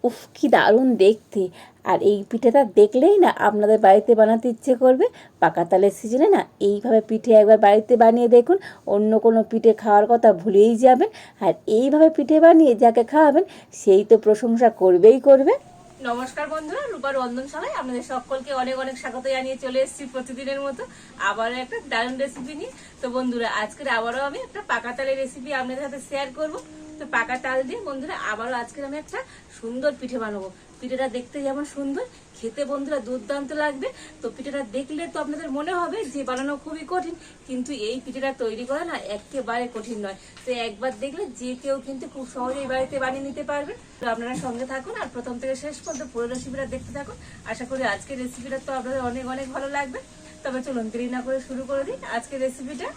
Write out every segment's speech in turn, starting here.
উফ কি দারুণ দেখতে। আর এই পিঠেটা দেখলেই না আপনাদের বাড়িতে বানাতে ইচ্ছে করবে। পাকা তালের সিজনে না এইভাবে পিঠে একবার বাড়িতে বানিয়ে দেখুন, অন্য কোনো পিঠে খাওয়ার কথা ভুলেই যাবেন। আর এইভাবে পিঠে বানিয়ে যাকে খাওয়াবেন সেই তো প্রশংসা করবেই করবে। নমস্কার বন্ধুরা, রূপার রন্ধনশালায় আপনাদের সকলকে অনেক অনেক স্বাগত জানিয়ে চলে এসেছি প্রতিদিনের মতো আবারও একটা দারুণ রেসিপি নিয়ে। তো বন্ধুরা, আজকের আবারও আমি একটা পাকা তালের রেসিপি আপনাদের সাথে শেয়ার করব। তো পাকা তাল দিয়ে বন্ধুরা আবারও আজকে আমি একটা সুন্দর পিঠে বানাবো। পিঠেটা দেখতে যেমন সুন্দর, খেতে বন্ধুরা দুর্দান্ত লাগবে। তো পিঠেটা দেখলে তো আপনাদের মনে হবে যে বানানো খুবই কঠিন, কিন্তু এই পিঠেটা তৈরি করা না একেবারে কঠিন নয়। তো একবার দেখলে যে কেউ কিন্তু খুব সহজেই বাড়িতে বানিয়ে নিতে পারবে। তো আপনারা সঙ্গে থাকুন আর প্রথম থেকে শেষ পর্যন্ত পুরো রেসিপিটা দেখতে থাকুন। আশা করি আজকের রেসিপিটা তো আপনাদের অনেক অনেক ভালো লাগবে। তবে চলুন দেরি না করে শুরু করে দিই আজকের রেসিপিটা।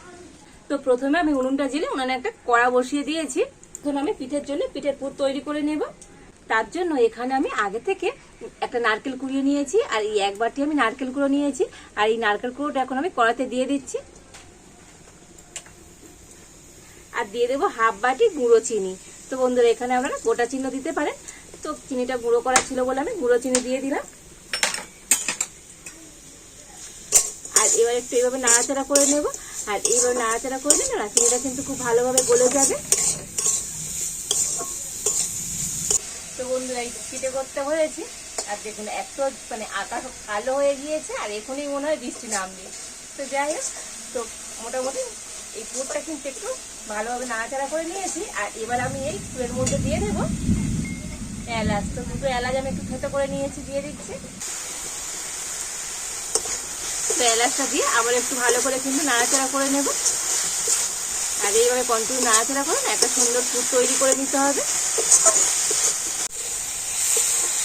তো প্রথমে আমি উনুনটা জ্বেলে উনানে একটা কড়া বসিয়ে দিয়েছি। এখন আমি পিঠের জন্য পিঠের পুর তৈরি করে নেব। তার জন্য এখানে আমি আগে থেকে একটা নারকেল কুড়িয়ে নিয়েছি, আর এই এক বাটি আমি নারকেল কুড়ো নিয়েছি। আর এই নারকেল কুড়োটা এখন আমি কড়াতে দিয়ে দিচ্ছি। আর দিয়ে দেবো হাফ বাটি গুঁড়ো চিনি। তো বন্ধুরা, এখানে আপনারা গোটা চিনি দিতে পারেন। তো চিনিটা গুঁড়ো করা ছিল বলে আমি গুঁড়ো চিনি দিয়ে দিলাম। আর এবার একটু এইভাবে নাড়াচাড়া করে নেব। আর এইভাবে নাড়াচাড়া করে নিলে না চিনিটা কিন্তু খুব ভালোভাবে গলে যাবে। তো বন্ধুরা, এই পিঠে করতে হয়েছে। আর দেখুন এত আকাশ কালো হয়ে গিয়েছে, আর এখনই মনে হয় বৃষ্টি নামবে। তো যাই হোক, তো মোটামুটি এই পুরটা কিন্তু একটু ভালোভাবে নাড়াচাড়া করে নিয়েছি। আর এবার আমি এই পুরের মধ্যে দিয়ে দেবো এলাচ। তো দুটো এলাচ আমি একটু থেতো করে নিয়েছি, দিয়ে দিচ্ছি। তো এলাচটা দিয়ে আবার একটু ভালো করে কিন্তু নাড়াচাড়া করে নেব। আর এইভাবে কন্টিনিউ নাড়াচাড়া করে একটা সুন্দর পুর তৈরি করে নিতে হবে।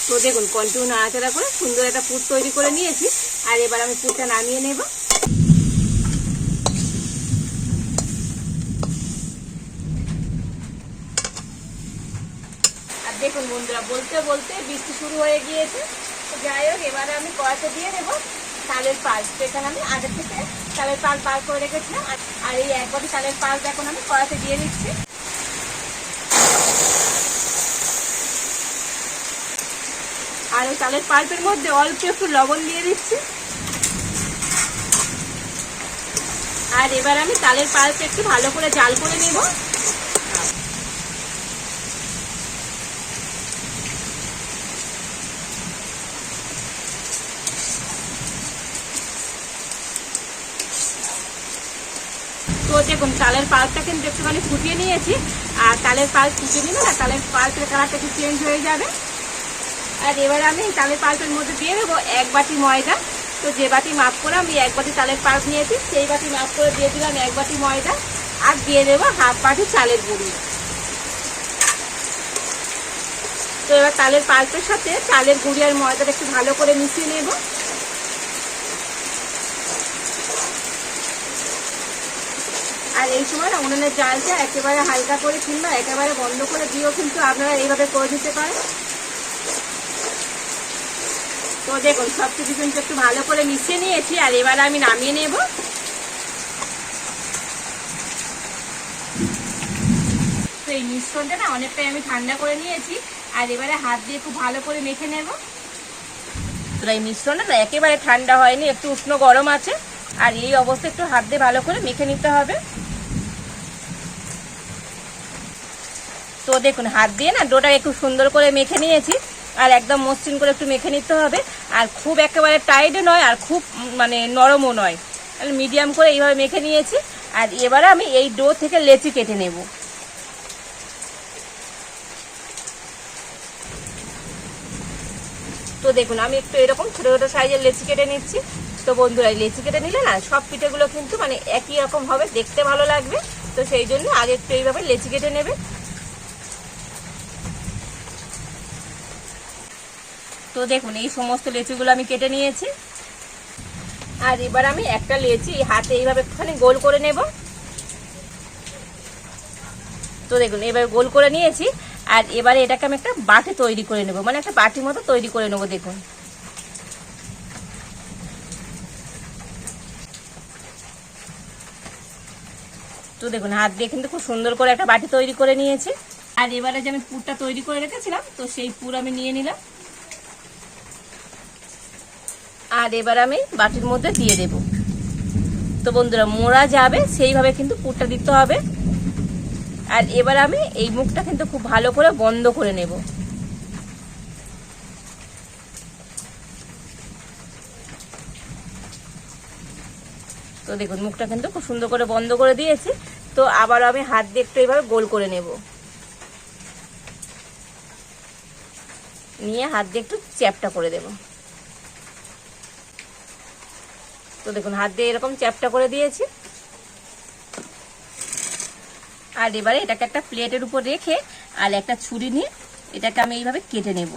তো দেখুন কন্টিনিউ নাড়াচাড়া করে সুন্দর একটা পুর তৈরি করে নিয়েছি। আর এবার আমি পুরটা নামিয়ে নেব। আর দেখুন বন্ধুরা, বলতে বলতে বৃষ্টি শুরু হয়ে গিয়েছে। তো যাই হোক, এবারে আমি কড়াতে দিয়ে দেব তালের পাল্প। এখানে আমি আগে থেকে তালের পাল্প বার করে রেখেছিলাম। আর এই এক বাটি তালের পাল্প এখন আমি কড়াতে দিয়ে দিচ্ছি। আর ওই তালের পাল্পের মধ্যে অল্প একটু লবণ দিয়ে দিচ্ছি। আর এবার আমি তালের পাল্প একটু ভালো করে জাল করে নেব। তো দেখুন তালের পাল্পটা কিন্তু একটুখানি ফুটিয়ে নিয়েছি। আর তালের পাল্প ফুটিয়ে নিলে না তালের পাল্পের কালারটা একটু চেঞ্জ হয়ে যাবে। আর এবার আমি তালের পাল্পের মধ্যে দিয়ে দেবো এক বাটি ময়দা। তো যে বাটি মাপ করে আমি এক বাটি তালের পাল্প নিয়েছি, সেই বাটি মাপ করে দিয়ে দিলাম এক বাটি ময়দা। আর দিয়ে দেবো হাফ বাটি চালের গুঁড়ি। তো এবার তালের পাল্পের সাথে চালের গুঁড়ি আর ময়দাটা একটু ভালো করে মিশিয়ে নেব। আর এই সময় না উনুনের জালটা একেবারে হালকা করে কিংবা একেবারে বন্ধ করে দিয়েও কিন্তু আপনারা এইভাবে করে দিতে পারেন। তো দেখুন সবকিছু কিন্তু একটু ভালো করে মিশিয়ে নিয়েছি। আর এবারে আমি নামিয়ে নেব। তো এই মিশ্রণটা না অনেকটাই আমি ঠান্ডা করে নিয়েছি। আর এবারে হাত দিয়ে খুব ভালো করে মেখে নেব। তো এই মিশ্রণটা না একেবারে ঠান্ডা হয়নি, একটু উষ্ণ গরম আছে। আর এই অবস্থায় একটু হাত দিয়ে ভালো করে মেখে নিতে হবে। তো দেখুন হাত দিয়ে না ডোটা একটু সুন্দর করে মেখে নিয়েছি। আর একদম মসৃণ করে একটু মেখে নিতে হবে। আর খুব একেবারে টাইটও নয়, আর খুব নরমও নয়, মিডিয়াম করে এইভাবে মেখে নিয়েছি। আর এবারে আমি এই ডো থেকে লেচি কেটে নেব। তো দেখুন আমি একটু এরকম ছোটো ছোটো সাইজের লেচি কেটে নিচ্ছি। তো বন্ধুরা, লেচি কেটে নিলে না সব পিঠেগুলো কিন্তু একই রকম হবে, দেখতে ভালো লাগবে। তো সেই জন্য আগে একটু এইভাবে লেচি কেটে নেবে। তো দেখুন এই সমস্ত লেচিগুলো আমি কেটে নিয়েছি। আর এবার আমি একটা লেচি হাতে এইভাবে একটুখানি গোল করে নেব। তো দেখুন এবার গোল করে নিয়েছি। আর এবারে এটাকে আমি একটা বাটি তৈরি করে নেব, একটা বাটির মতো তৈরি করে নেব। দেখুন তো দেখুন হাত দিয়ে কিন্তু খুব সুন্দর করে একটা বাটি তৈরি করে নিয়েছি। আর এবারে যে আমি পুরটা তৈরি করে রেখেছিলাম, তো সেই পুর আমি নিয়ে নিলাম, আর এবার আমি বাটির মধ্যে দিয়ে দেব। তো বন্ধুরা, মোড়া যাবে সেইভাবে কিন্তু পুরটা দিতে হবে। আর এবার আমি এই মুখটা কিন্তু খুব ভালো করে বন্ধ করে নেব। তো দেখুন মুখটা কিন্তু খুব সুন্দর করে বন্ধ করে দিয়েছি। তো আবার আমি হাত দিয়ে একটু এইভাবে গোল করে নেব, নিয়ে হাত দিয়ে একটু চ্যাপটা করে দেব। তো দেখুন হাত দিয়ে এরকম চ্যাপটা করে দিয়েছি। আর এবারে এটাকে একটা প্লেটের উপর রেখে আর একটা ছুরি নিয়ে এটাকে আমি এইভাবে কেটে নেব।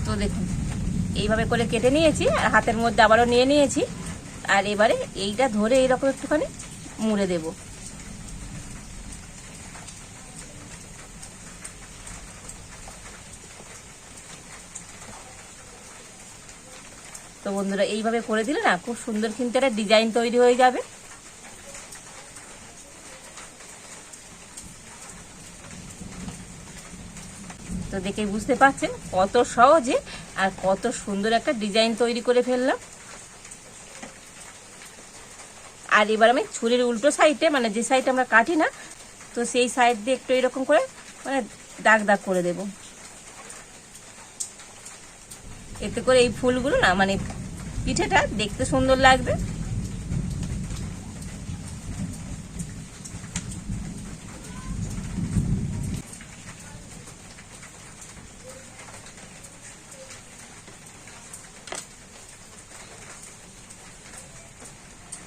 তো দেখুন এইভাবে করে কেটে নিয়েছি, আর হাতের মধ্যে আবারও নিয়ে নিয়েছি। আর এবারে এইটা ধরে এইরকম একটুখানি মুড়ে দেব। তো বন্ধুরা, এইভাবে করে দিলে না খুব সুন্দর কিন্তু একটা ডিজাইন তৈরি হয়ে যাবে। তো দেখে বুঝতে পারছেন কত সহজে আর কত সুন্দর একটা ডিজাইন তৈরি করে ফেললাম। আর এবার আমি ছুরির উল্টো সাইডে, মানে যে সাইডে আমরা কাটি না, তো সেই সাইড দিয়ে একটু এরকম করে মানে দাগ দাগ করে দেব। এতে করে এই ফুলগুলো না মানে পিঠেটা দেখতে সুন্দর লাগবে।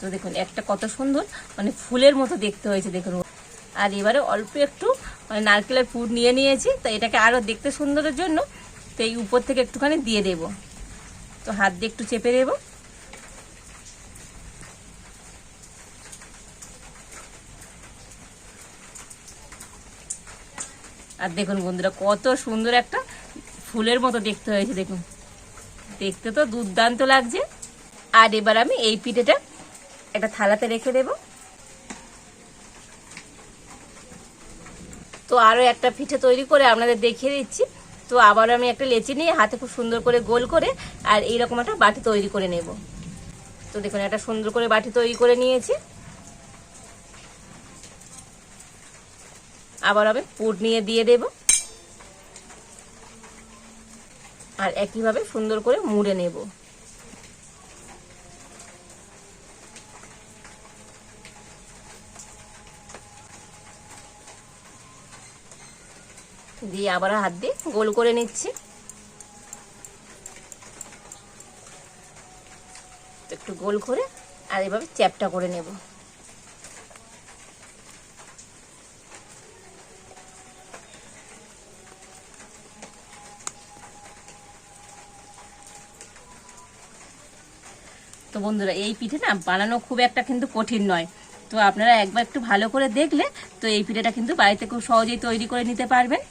তো দেখুন একটা কত সুন্দর মানে ফুলের মতো দেখতে হয়েছে দেখুন। আর এবারে অল্প একটু মানে নারকেলের পুর নিয়ে নিয়েছি, তো এটাকে আরো দেখতে সুন্দরের জন্য তো এই উপর থেকে একটুখানি দিয়ে দেব। তো হাত দিয়ে একটু চেপে দেব। আর দেখুন বন্ধুরা, কত সুন্দর একটা ফুলের মতো দেখতে হয়েছে দেখুন, দেখতে তো দুর্দান্ত লাগছে। আর এবার আমি এই পিঠেটা একটা থালাতে রেখে দেব। তো আরো একটা পিঠে তৈরি করে আপনাদের দেখিয়ে দিচ্ছি। তো আবার আমি একটা লেচি নিয়ে হাতে খুব সুন্দর করে গোল করে আর এইরকম একটা বাটি তৈরি করে নেব। তো দেখুন একটা সুন্দর করে বাটি তৈরি করে নিয়েছি। আবার আমি পুর নিয়ে দিয়ে দেব, আর একইভাবে সুন্দর করে মুড়ে নেব। দিয়ে আবার হাত দিয়ে গোল করে নিচ্ছি। একটু গোল করে আর এভাবে চ্যাপটা করে নেব। তো বন্ধুরা, এই পিঠে না বানানো খুব একটা কিন্তু কঠিন নয়। তো আপনারা একবার একটু ভালো করে দেখলে তো এই পিঠেটা কিন্তু বাড়িতে খুব সহজেই তৈরি করে নিতে পারবেন।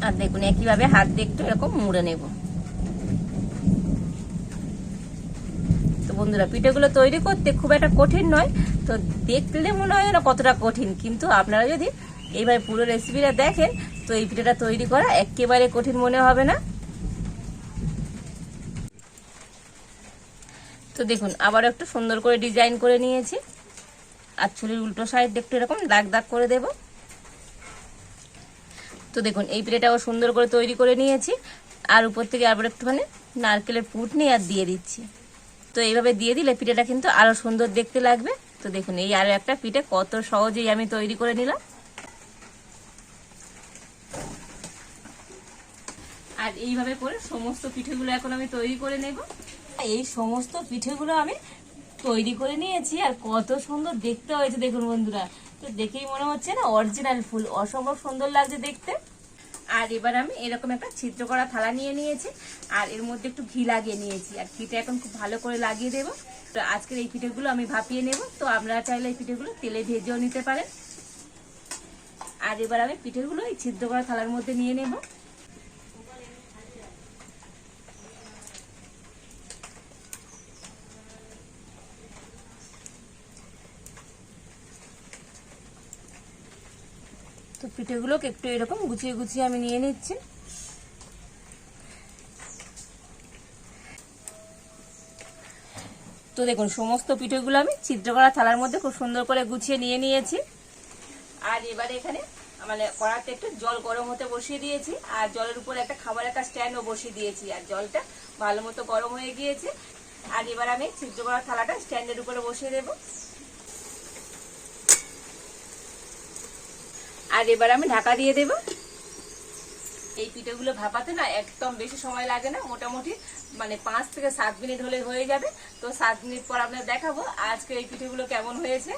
আর দেখুন একইভাবে হাত দিয়ে একটু এরকম মুড়ে নেব। তো বন্ধুরা, পিঠেগুলো তৈরি করতে খুব একটা কঠিন নয়। তো দেখলে মনে হয় না কতটা কঠিন, কিন্তু আপনারা যদি এইভাবে পুরো রেসিপিটা দেখেন তো এই পিঠেটা তৈরি করা একেবারে কঠিন মনে হবে না। তো দেখুন আবার একটু সুন্দর করে ডিজাইন করে নিয়েছি, আর ছুরির উল্টো সাইড একটু এরকম দাগ দাগ করে দেব। তো দেখুন এই পিঠেটাও সুন্দর করে তৈরি করে নিয়েছি, আর উপর থেকে আবার একটুখানি নারকেলের পুর নিয়ে আর দিয়ে দিচ্ছি। তো এইভাবে দিয়ে দিলে পিঠেটা কিন্তু আরো সুন্দর দেখতে লাগবে। তো দেখুন এই আরো একটা পিঠে কত সহজেই আমি তৈরি করে নিলাম। আর এইভাবে করে সমস্ত পিঠেগুলো এখন আমি তৈরি করে নেব। এই সমস্ত পিঠেগুলো আমি তৈরি করে নিয়েছি, আর কত সুন্দর দেখতে হয়েছে দেখুন বন্ধুরা। তো দেখেই মনে হচ্ছে না অরিজিনাল ফুল, অসম্ভব সুন্দর লাগছে দেখতে। আর এবার আমি এরকম একটা ছিদ্র করা থালা নিয়ে নিয়েছি, আর এর মধ্যে একটু ঘি লাগিয়ে নিয়েছি, আর ঘিটা এখন খুব ভালো করে লাগিয়ে দেবো। তো আজকের এই পিঠেগুলো আমি ভাপিয়ে নেব, তো আপনারা চাইলে এই পিঠেগুলো তেলে ভেজেও নিতে পারেন। আর এবার আমি পিঠেগুলো এই ছিদ্র করা থালার মধ্যে নিয়ে নেব। তো পিঠেগুলোকে একটু এরকম গুছিয়ে গুছিয়ে আমি নিয়ে নিচ্ছি। তো দেখুন সমস্ত পিঠেগুলো আমি ছিদ্র করা থালার মধ্যে খুব সুন্দর করে গুছিয়ে নিয়ে নিয়েছি। আর এবারে এখানে মানে কড়াতে একটু জল গরম হতে বসিয়ে দিয়েছি, আর জলের উপর একটা খাবারের একটা স্ট্যান্ডও বসিয়ে দিয়েছি, আর জলটা ভালো মতো গরম হয়ে গিয়েছে। আর এবার আমি ছিদ্র করা থালাটা স্ট্যান্ডের উপরে বসিয়ে দেব। আর এবার আমি ঢাকা দিয়ে দেব। এই পিঠেগুলো ভাপাতে না একদম বেশি সময় লাগে না, মোটামুটি মানে 5 থেকে 7 মিনিট হলে হয়ে যাবে। তো 7 মিনিট পর আপনাদের দেখাবো আজকে এই পিঠেগুলো কেমন হয়েছে।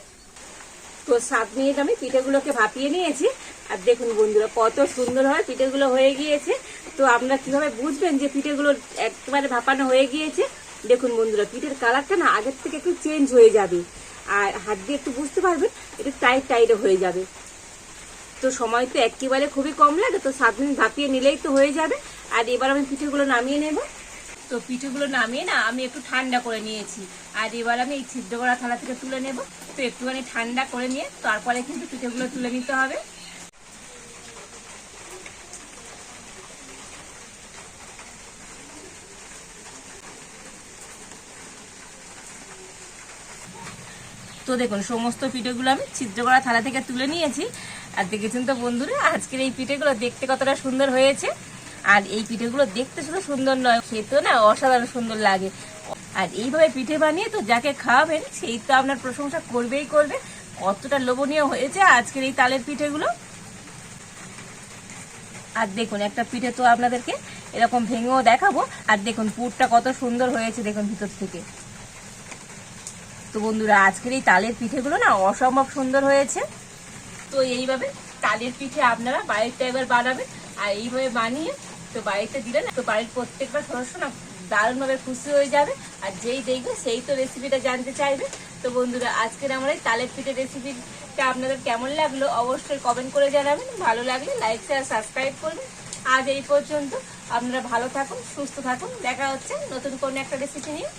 তো 7 মিনিট আমি পিঠেগুলোকে ভাপিয়ে নিয়েছি, আর দেখুন বন্ধুরা কত সুন্দর হয় পিঠেগুলো হয়ে গিয়েছে। তো আপনারা কিভাবে বুঝবেন যে পিঠেগুলো একেবারে ভাপানো হয়ে গিয়েছে? দেখুন বন্ধুরা পিঠের কালারটা না আগের থেকে একটু চেঞ্জ হয়ে যাবে, আর হাত দিয়ে একটু বুঝতে পারবেন একটু টাইট টাইটও হয়ে যাবে। তো সময় তো একেবারে খুবই কম লাগে, তো 7 মিনিট ভাপিয়ে নিলেই তো হয়ে যাবে। আর এবার আমি পিঠেগুলো নামিয়ে নেব। তো পিঠেগুলো নামিয়ে না আমি একটু ঠান্ডা করে নিয়েছি, আর এবার আমি এই ছিদ্র করা থালা থেকে তুলে নেব। তো একটুখানি ঠান্ডা করে নিয়ে তারপরে কিন্তু পিঠেগুলো তুলে নিতে হবে। তো দেখুন সমস্ত পিঠেগুলো আমি ছিদ্র করা থালা থেকে তুলে নিয়েছি, আর দেখেছেন তো বন্ধুরা আজকের এই পিঠেগুলো দেখতে কতটা সুন্দর হয়েছে। আর এই পিঠেগুলো দেখতে শুধু সুন্দর নয়, খেতেও না অসাধারণ সুন্দর লাগে। আর এইভাবে পিঠে বানিয়ে তো যাকে খাওয়াবেন সেই তো আপনার প্রশংসা করবেই করবে, কতটা লোভনীয় হয়েছে আজকের এই তালের পিঠেগুলো। আর দেখুন একটা পিঠে তো আপনাদেরকে এরকম ভেঙেও দেখাবো, আর দেখুন পুরটা কত সুন্দর হয়েছে দেখুন ভিতর থেকে। তো বন্ধুরা আজকের এই তালের পিঠেগুলো না অসম্ভব সুন্দর হয়েছে। তো এইভাবে তালের পিঠে আপনারা বাড়িতে এবার বানাবেন, আর এইভাবে বানিয়ে তো বাড়িতে দিলেন তো বাড়ির প্রত্যেকটা সদস্য না দারুণভাবে খুশি হয়ে যাবে, আর যেই দেখবে সেই তো রেসিপিটা জানতে চাইবে। তো বন্ধুরা আজকের আমার এই তালের পিঠে রেসিপিটা আপনাদের কেমন লাগলো অবশ্যই কমেন্ট করে জানাবেন। ভালো লাগলে লাইক শেয়ার সাবস্ক্রাইব করবেন। আজ এই পর্যন্ত, আপনারা ভালো থাকুন, সুস্থ থাকুন, দেখা হচ্ছে নতুন কোনো একটা রেসিপি নিয়ে।